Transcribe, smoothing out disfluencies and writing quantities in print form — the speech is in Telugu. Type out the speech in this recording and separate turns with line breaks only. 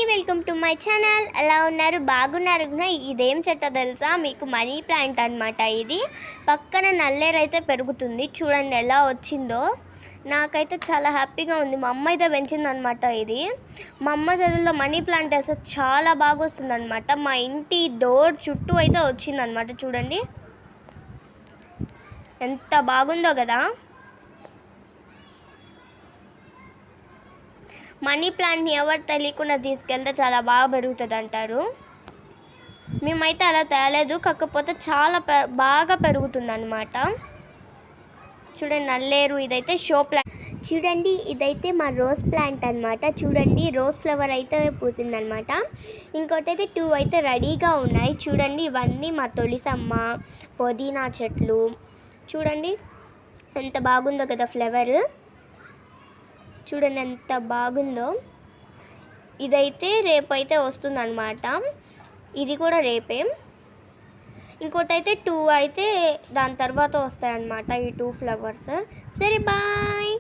Welcome to my channel. ఎలా ఉన్నారు? బాగున్నారు. ఇదేం చెట్టు తెలుసా మీకు? మనీ ప్లాంట్ అనమాట. ఇది పక్కన నల్లేరు అయితే పెరుగుతుంది. చూడండి ఎలా వచ్చిందో. నాకైతే చాలా హ్యాపీగా ఉంది. మా అమ్మ అయితే పెంచిందనమాట. ఇది మా అమ్మ చదువులో మనీ ప్లాంట్ వేస్తే చాలా బాగా వస్తుంది అనమాట. మా ఇంటి డోర్ చుట్టూ అయితే వచ్చిందనమాట. చూడండి ఎంత బాగుందో కదా. మనీ ప్లాంట్ని ఎవరు తెలియకుండా తీసుకెళ్తే చాలా బాగా పెరుగుతుంది అంటారు. మేమైతే అలా తేలేదు, కాకపోతే చాలా బాగా పెరుగుతుంది అనమాట. చూడండి నల్లేరు. ఇదైతే షో ప్లాంట్. చూడండి ఇదైతే మా రోజ్ ప్లాంట్ అనమాట. చూడండి రోజ్ ఫ్లవర్ అయితే పూసిందనమాట. ఇంకోటి అయితే 2 అయితే రెడీగా ఉన్నాయి. చూడండి ఇవన్నీ మా తులసమ్మ, పుదీనా చెట్లు. చూడండి ఎంత బాగుందో కదా ఫ్లవర్. చూడండి ఎంత బాగుందో. ఇదైతే రేపైతే వస్తుందన్నమాట. ఇది కూడా రేపే. ఇంకోటి అయితే 2 అయితే దాని తర్వాత వస్తాయన్నమాట, ఈ 2 ఫ్లవర్స్. సరే బాయ్.